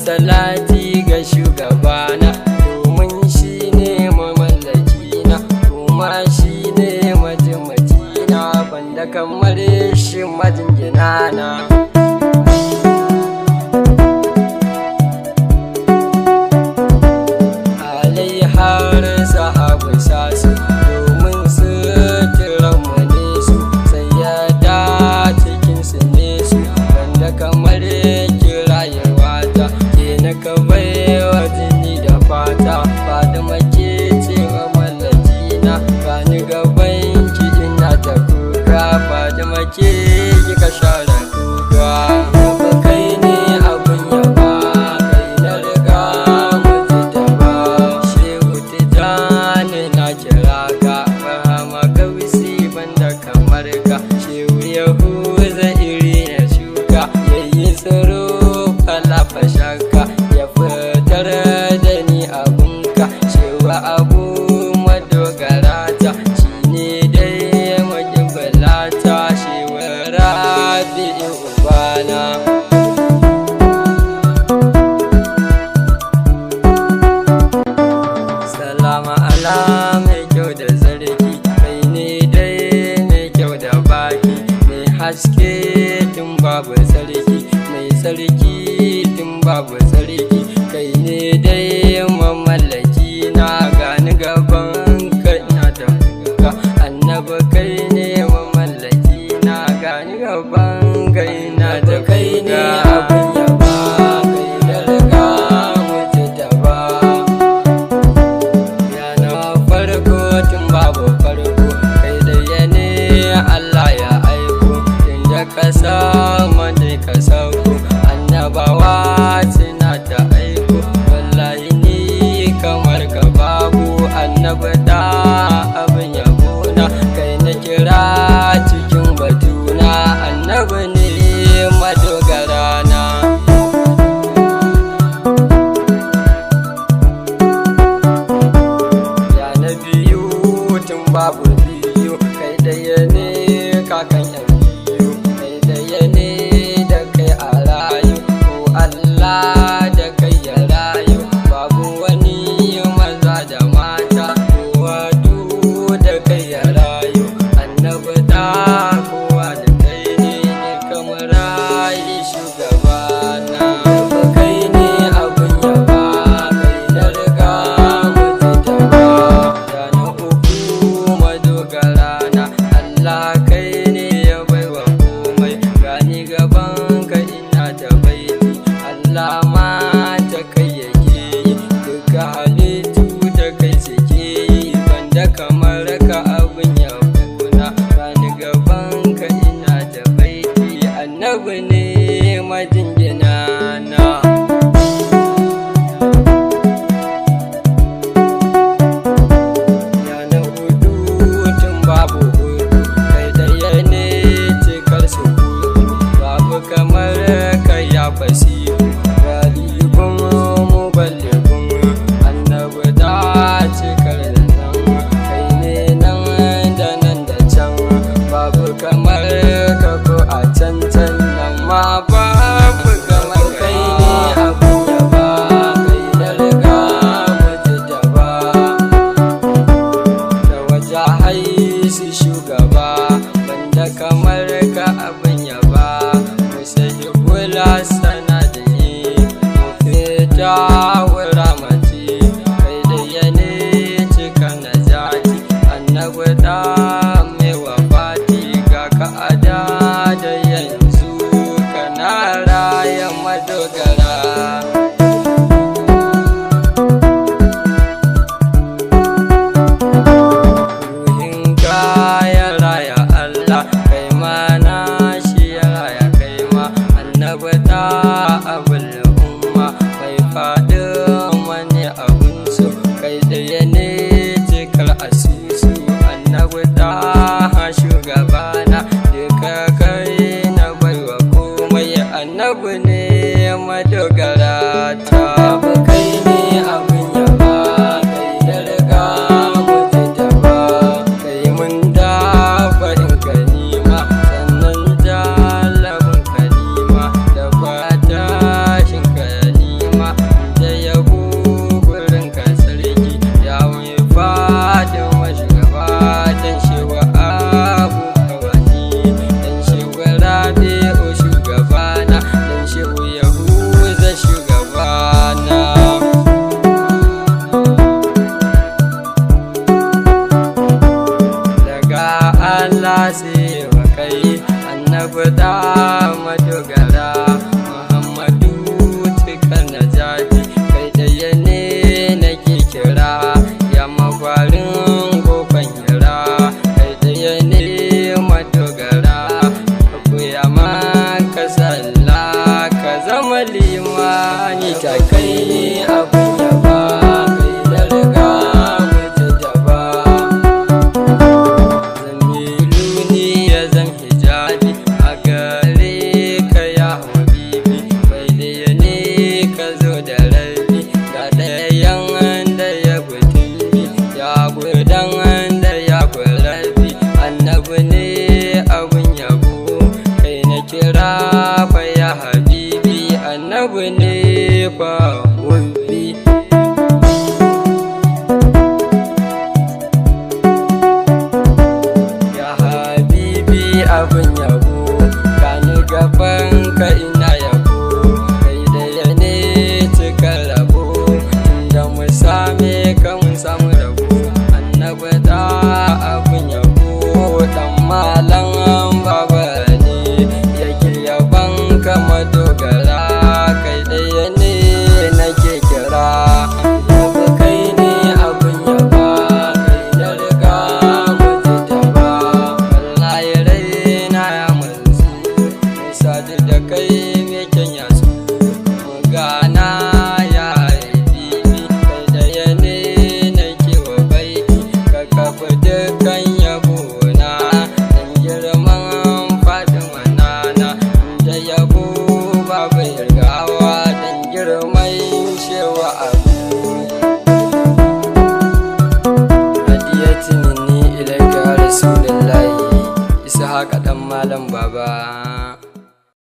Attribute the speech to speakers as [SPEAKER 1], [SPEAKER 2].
[SPEAKER 1] salati ga shugabana, domin shi ne mamallakina kuma shi ne mataimakina, banda kamar shi majingina na. Har sahabu sasu domin su kiranmu ne su, sai ya da cikinsu ne su, banda kamar kirayewa ta ke na kawai wa jini da fata. Fatima ke ce wa mallakina, gani gaban ki ina ta kuka. Fatima ke kika share kuka. Shaka ya fitar da ni abunka, cewa abu madogara ta shi ne dai magimbalata, shewa rabi'in ubana. Salama ala mai kyau da zarki, kai ne dai mai kyau da baki, mai haske tun babu sarki, mai sarki babu sarki, kai ne dai mamallaki na. Gani gaban ka ina da kuka, annabi kai ne mamallaki na. Gani gaban ka ina da kai ne abin yaba, kai da riga mutu da ba. Yana farko tun babu farko, kai da yane Allah ya aiko, tun da ka sama dai ka sauko. Annabawa suna ta aiko, wallahi ni kamar ka babu. Annabi da abin yabona, kai na kira cikin batuna. Annabi ne madogara na. Ya na biyu tun babu biyu, kai daya ne kakan yan biyu, kai daya ne da kai a rayu. Allah da kai ya rayu, babu wani maza da mata, kowa da kai ya rayu. Annabi da kowa da kai ne kamar rayu shugabana. Kai ne abin yaba, kai da riga mutu da ba. Da na uku madogara na, Allah kai ne ya baiwa komai, gani gaban ka ina da baiti. Allah ma ta kai yake yi, duka halittu da kai suke yi, banda kamar ka abin yabona. Bani gaban ka ina da baiti, annabi ne majingina na. Yana hudu tun babu hudu, kai daya ne cikar su hudu, babu kamar ka ya fasihu. Annabi da cikar da nan, kai ne nan da nan da can, babu kamar ka ko a can can nan ma babu annabi da madogara Muhammadu cikar najati kai ɗaya ne nake kira ya mafarin gofan hira kai ɗaya ne madogara ka koya maka sallah ka zama limani ta kai abin yaba kai da riga mutu jaba zamiluni ya zam hijabi a gare ka ya habibi bai ɗaya ne ka zo da rabi ga ɗayan da ya gutumbi ya gudan da ya gurabi annabi ne abin yabo kai na kira fa ya habibi annabi ne fa wulbi ya habibi abin yabo kani gaban ka ina yabo kai ɗaya ne cikar rabo inda mu same ka mun samu rabo annabi da abin yabo dan malam baba ne yake yaban ka madogara kai ɗaya ne nake kira yabo kai ne abin yaba kai da riga mutu jaba wallahi raina ya manzu sadu da kai